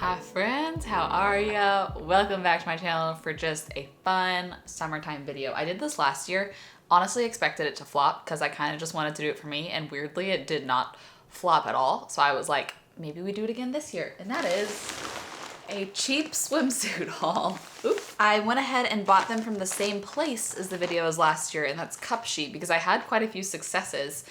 Hi friends, how are ya? Welcome back to my channel for just a fun summertime video. I did this last year. Honestly expected it to flop because I kind of just wanted to do it for me, and weirdly it did not flop at all. So I was like, maybe we do it again this year. And that is a cheap swimsuit haul. Oops. I went ahead and bought them from the same place as the video as last year, and that's Cupshe, because I had quite a few successes.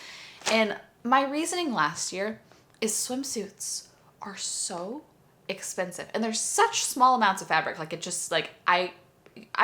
And my reasoning last year is swimsuits are so expensive and there's such small amounts of fabric. Like, it just, like, I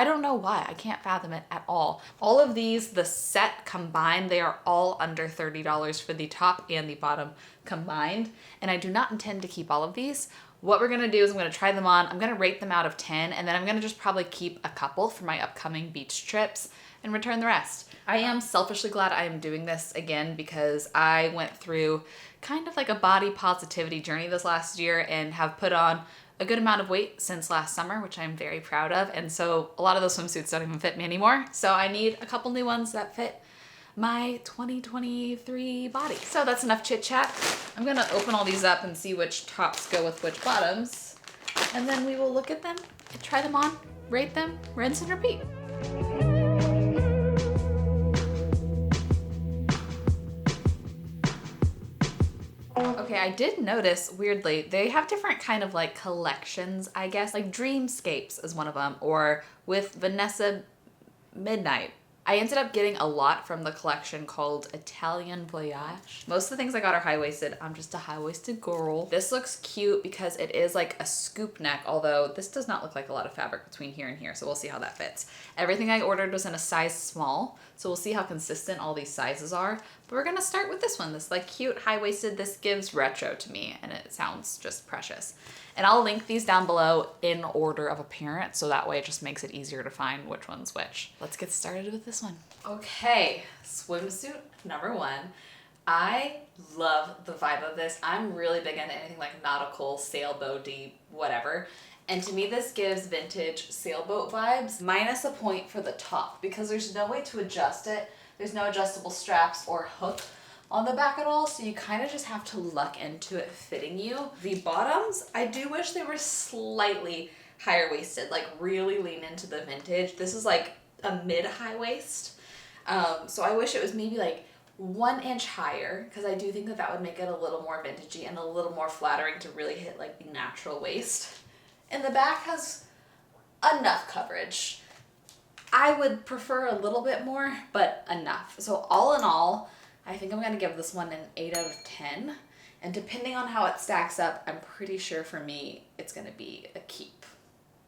don't know why. I can't fathom it at all. All of these, the set combined, they are all under $30 for the top and the bottom combined. And I do not intend to keep all of these. What we're gonna do is I'm gonna try them on. I'm gonna rate them out of 10, and then I'm gonna just probably keep a couple for my upcoming beach trips and return the rest. I am selfishly glad I am doing this again because I went through kind of like a body positivity journey this last year and have put on a good amount of weight since last summer, which I'm very proud of. And so a lot of those swimsuits don't even fit me anymore. So I need a couple new ones that fit my 2023 body. So that's enough chit chat. I'm gonna open all these up and see which tops go with which bottoms. And then we will look at them, try them on, rate them, rinse and repeat. Okay, I did notice, weirdly, they have different kind of like collections, I guess. Like Dreamscapes is one of them, or with Vanessa Midnight. I ended up getting a lot from the collection called Italian Voyage. Most of the things I got are high-waisted. I'm just a high-waisted girl. This looks cute because it is like a scoop neck, although this does not look like a lot of fabric between here and here, so we'll see how that fits. Everything I ordered was in a size small, so we'll see how consistent all these sizes are. But we're gonna start with this one, this like cute high-waisted. This gives retro to me, and it sounds just precious. And I'll link these down below in order of appearance, so that way it just makes it easier to find which one's which. Let's get started with this one. Okay, swimsuit number one. I love the vibe of this. I'm really big into anything like nautical, sailboaty, whatever. And to me, this gives vintage sailboat vibes, minus a point for the top, because there's no way to adjust it. There's no adjustable straps or hook on the back at all, so you kind of just have to luck into it fitting you. The bottoms, I do wish they were slightly higher waisted, like really lean into the vintage. This is like a mid-high waist, so I wish it was maybe like 1 inch higher, because I do think that that would make it a little more vintagey and a little more flattering to really hit like the natural waist. And the back has enough coverage. I would prefer a little bit more, but enough. So all in all, I think I'm gonna give this one an 8 out of 10. And depending on how it stacks up, I'm pretty sure for me, it's gonna be a keep,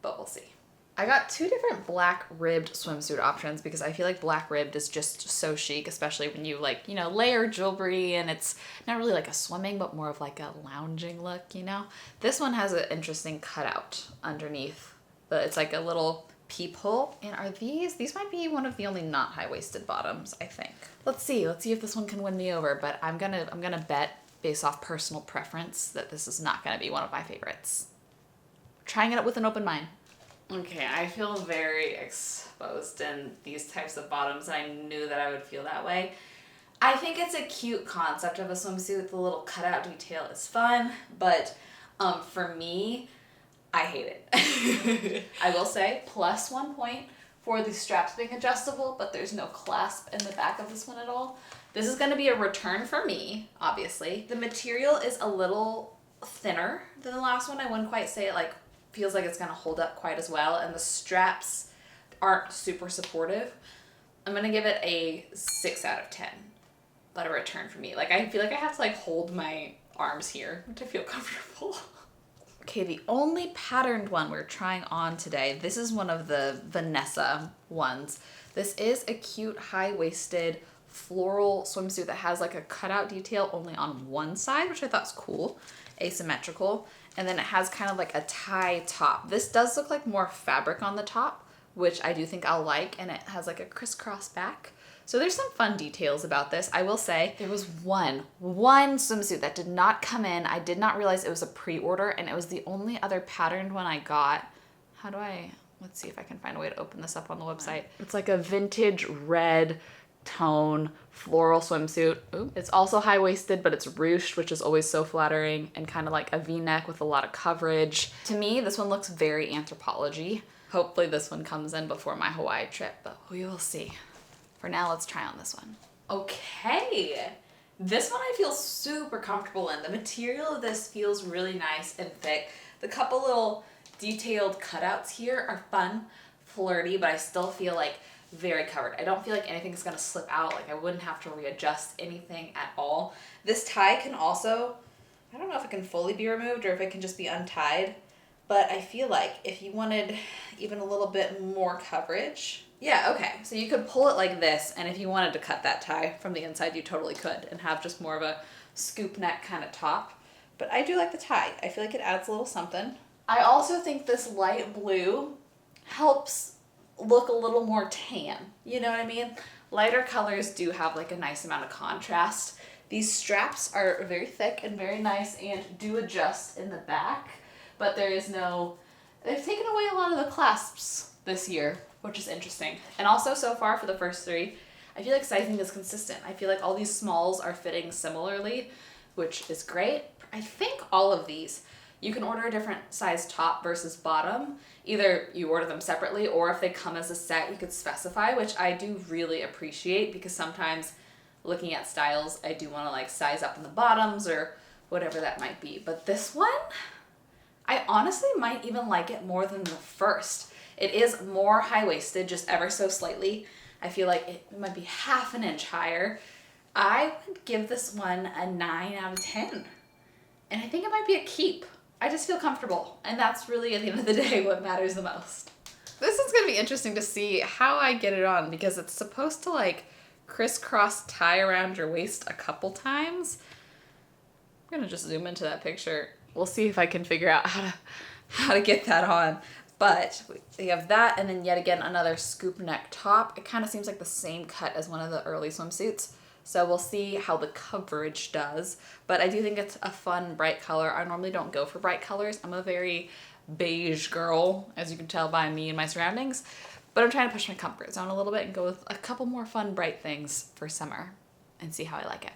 but we'll see. I got 2 different black ribbed swimsuit options because I feel like black ribbed is just so chic, especially when you like, you know, layer jewelry and it's not really like a swimming, but more of like a lounging look, you know? This one has an interesting cutout underneath, but it's like a little peephole. And are these might be one of the only not high-waisted bottoms, I think. Let's see if this one can win me over, but I'm gonna bet based off personal preference that this is not gonna be one of my favorites. Trying it out with an open mind. Okay, I feel very exposed in these types of bottoms, and I knew that I would feel that way. I think it's a cute concept of a swimsuit. The little cutout detail is fun, but for me, I hate it. I will say plus 1 point for the straps being adjustable, but there's no clasp in the back of this one at all. This is gonna be a return for me, obviously. The material is a little thinner than the last one. I wouldn't quite say it like feels like it's gonna hold up quite as well, and the straps aren't super supportive. I'm gonna give it a 6 out of 10, but a return for me. Like, I feel like I have to like hold my arms here to feel comfortable. Okay, the only patterned one we're trying on today, this is one of the Vanessa ones. This is a cute high-waisted floral swimsuit that has like a cutout detail only on one side, which I thought was cool, asymmetrical. And then it has kind of like a tie top. This does look like more fabric on the top, which I do think I'll like, and it has like a crisscross back. So there's some fun details about this. I will say there was one swimsuit that did not come in. I did not realize it was a pre-order, and it was the only other patterned one I got. Let's see if I can find a way to open this up on the website. It's like a vintage red tone floral swimsuit. Ooh. It's also high-waisted, but it's ruched, which is always so flattering, and kind of like a V-neck with a lot of coverage. To me, this one looks very Anthropology. Hopefully this one comes in before my Hawaii trip, but we will see. For now, let's try on this one. Okay. This one I feel super comfortable in. The material of this feels really nice and thick. The couple little detailed cutouts here are fun, flirty, but I still feel like very covered. I don't feel like anything's gonna slip out. Like I wouldn't have to readjust anything at all. This tie can also, I don't know if it can fully be removed or if it can just be untied, but I feel like if you wanted even a little bit more coverage, yeah, okay. So you could pull it like this, and if you wanted to cut that tie from the inside, you totally could and have just more of a scoop neck kind of top. But I do like the tie. I feel like it adds a little something. I also think this light blue helps look a little more tan. You know what I mean? Lighter colors do have like a nice amount of contrast. These straps are very thick and very nice and do adjust in the back, but there is no, they've taken away a lot of the clasps this year, which is interesting. And also so far for the first three, I feel like sizing is consistent. I feel like all these smalls are fitting similarly, which is great. I think all of these, you can order a different size top versus bottom. Either you order them separately, or if they come as a set, you could specify, which I do really appreciate, because sometimes looking at styles, I do want to like size up in the bottoms or whatever that might be. But this one, I honestly might even like it more than the first. It is more high-waisted, just ever so slightly. I feel like it might be half an inch higher. I would give this one a 9 out of 10. And I think it might be a keep. I just feel comfortable. And that's really, at the end of the day, what matters the most. This is going to be interesting to see how I get it on, because it's supposed to like crisscross tie around your waist a couple times. I'm going to just zoom into that picture. We'll see if I can figure out how to get that on. But we have that, and then yet again another scoop neck top. It kind of seems like the same cut as one of the early swimsuits. So we'll see how the coverage does. But I do think it's a fun, bright color. I normally don't go for bright colors. I'm a very beige girl, as you can tell by me and my surroundings. But I'm trying to push my comfort zone a little bit and go with a couple more fun, bright things for summer and see how I like it.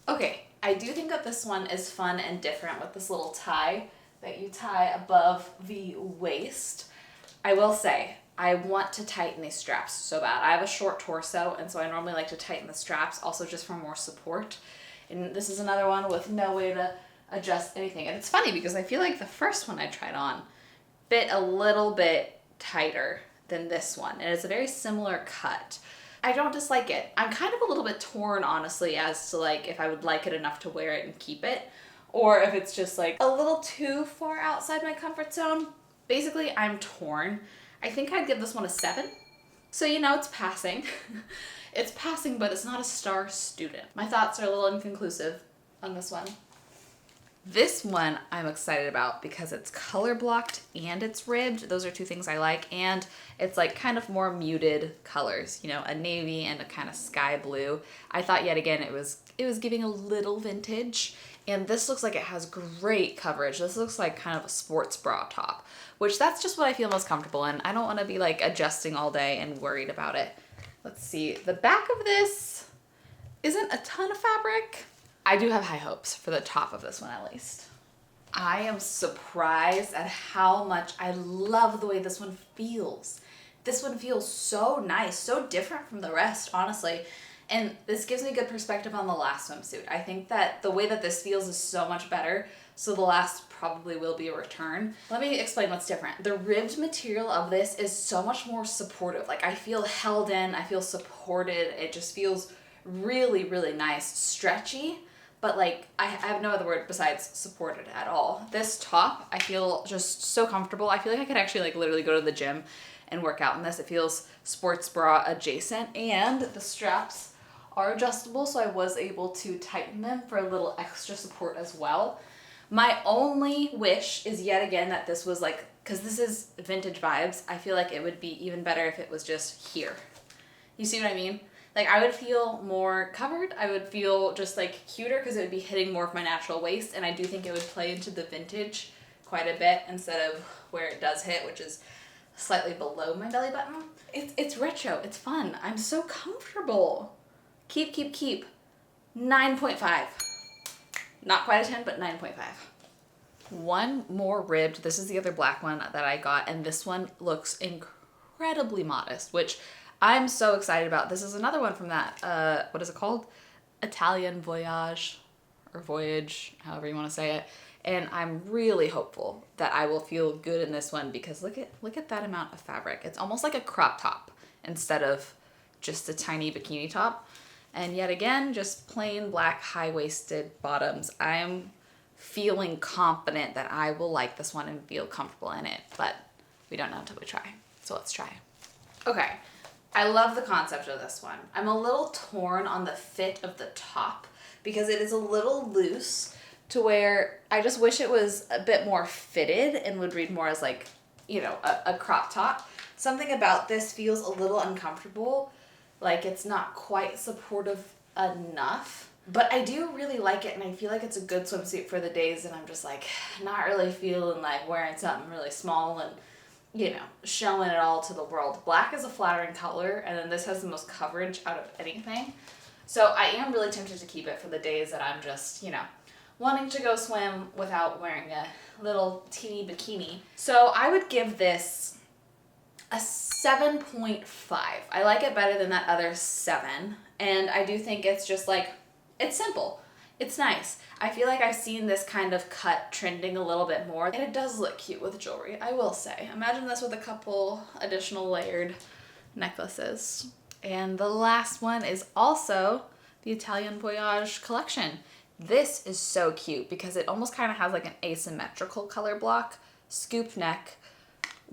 Okay, I do think that this one is fun and different with this little tie that you tie above the waist. I will say, I want to tighten these straps so bad. I have a short torso, and so I normally like to tighten the straps, also just for more support. And this is another one with no way to adjust anything. And it's funny because I feel like the first one I tried on fit a little bit tighter than this one, and it's a very similar cut. I don't dislike it. I'm kind of a little bit torn, honestly, as to like if I would like it enough to wear it and keep it, or if it's just like a little too far outside my comfort zone. Basically, I'm torn. I think I'd give this one a 7. So, you know, it's passing. It's passing, but it's not a star student. My thoughts are a little inconclusive on this one. This one I'm excited about because it's color blocked and it's ribbed. Those are two things I like. And it's like kind of more muted colors, you know, a navy and a kind of sky blue. I thought yet again it was giving a little vintage. And this looks like it has great coverage. This looks like kind of a sports bra top, which that's just what I feel most comfortable in. I don't want to be like adjusting all day and worried about it. Let's see. The back of this isn't a ton of fabric. I do have high hopes for the top of this one at least. I am surprised at how much I love the way this one feels. This one feels so nice, so different from the rest, honestly. And this gives me good perspective on the last swimsuit. I think that the way that this feels is so much better, so the last probably will be a return. Let me explain what's different. The ribbed material of this is so much more supportive. Like I feel held in, I feel supported. It just feels really, really nice, stretchy, but like I have no other word besides supported at all. This top, I feel just so comfortable. I feel like I could actually like literally go to the gym and work out in this. It feels sports bra adjacent, and the straps are adjustable, so I was able to tighten them for a little extra support as well. My only wish is yet again that this was like, because this is vintage vibes, I feel like it would be even better if it was just here. You see what I mean? Like I would feel more covered. I would feel just like cuter because it would be hitting more of my natural waist, and I do think it would play into the vintage quite a bit instead of where it does hit, which is slightly below my belly button. It's retro, it's fun. I'm so comfortable. keep, 9.5. Not quite a 10, but 9.5. One more ribbed. This is the other black one that I got, and this one looks incredibly modest, which I'm so excited about. This is another one from that, what is it called? Italian Voyage, or Voyage, however you want to say it. And I'm really hopeful that I will feel good in this one because look at that amount of fabric. It's almost like a crop top instead of just a tiny bikini top. And yet again, just plain black high-waisted bottoms. I'm feeling confident that I will like this one and feel comfortable in it, but we don't know until we try. So let's try. Okay, I love the concept of this one. I'm a little torn on the fit of the top because it is a little loose to where I just wish it was a bit more fitted and would read more as like, you know, a crop top. Something about this feels a little uncomfortable, like it's not quite supportive enough. But I do really like it, and I feel like it's a good swimsuit for the days that I'm just like not really feeling like wearing something really small and, you know, showing it all to the world. Black is a flattering color, and then this has the most coverage out of anything. So I am really tempted to keep it for the days that I'm just, you know, wanting to go swim without wearing a little teeny bikini. So I would give this a 7.5. I like it better than that other 7, and I do think it's just like, it's simple. It's nice. I feel like I've seen this kind of cut trending a little bit more, and it does look cute with jewelry, I will say. Imagine this with a couple additional layered necklaces. And the last one is also the Italian Voyage collection. This is so cute because it almost kind of has like an asymmetrical color block, scoop neck,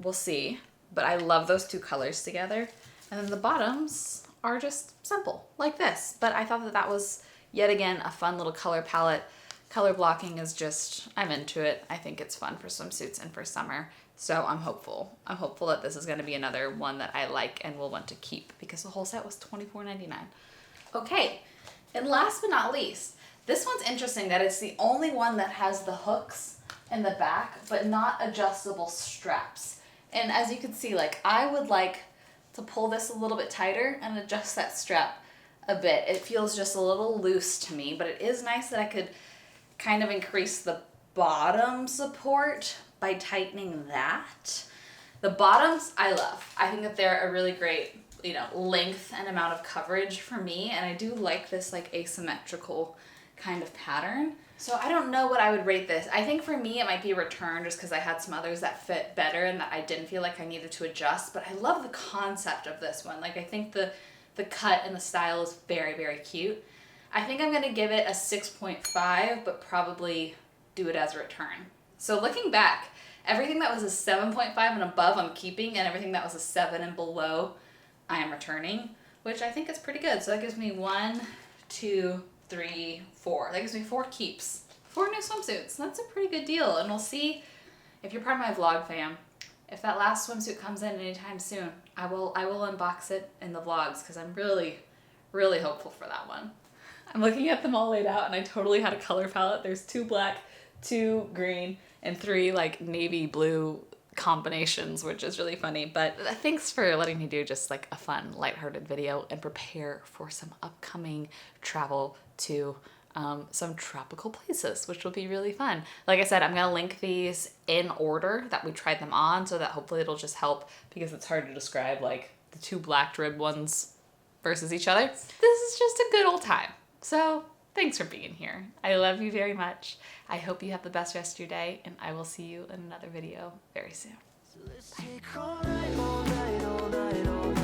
we'll see, but I love those two colors together. And then the bottoms are just simple like this, but I thought that that was yet again a fun little color palette. Color blocking is just, I'm into it. I think it's fun for swimsuits and for summer, so I'm hopeful. I'm hopeful that this is going to be another one that I like and will want to keep because the whole set was $24.99. Okay, and last but not least, this one's interesting that it's the only one that has the hooks in the back, but not adjustable straps. And as you can see, like I would like to pull this a little bit tighter and adjust that strap a bit. It feels just a little loose to me, but it is nice that I could kind of increase the bottom support by tightening that. The bottoms I love. I think that they're a really great, you know, length and amount of coverage for me, and I do like this like asymmetrical kind of pattern. So I don't know what I would rate this. I think for me it might be a return just because I had some others that fit better and that I didn't feel like I needed to adjust, but I love the concept of this one. Like I think the cut and the style is very, very cute. I think I'm gonna give it a 6.5, but probably do it as a return. So looking back, everything that was a 7.5 and above I'm keeping, and everything that was a 7 and below I am returning, which I think is pretty good. So that gives me 1, 2, 3, 4. That gives me 4 keeps. 4 new swimsuits. That's a pretty good deal. And we'll see if you're part of my vlog fam. If that last swimsuit comes in anytime soon, I will unbox it in the vlogs because I'm really, really hopeful for that one. I'm looking at them all laid out and I totally had a color palette. There's 2 black, 2 green, and 3 like navy blue combinations, which is really funny. But thanks for letting me do just like a fun, lighthearted video and prepare for some upcoming travel to some tropical places, which will be really fun. Like I said, I'm gonna link these in order that we tried them on so that hopefully it'll just help because it's hard to describe like the 2 black rib ones versus each other. This is just a good old time. So thanks for being here. I love you very much. I hope you have the best rest of your day, and I will see you in another video very soon. Bye.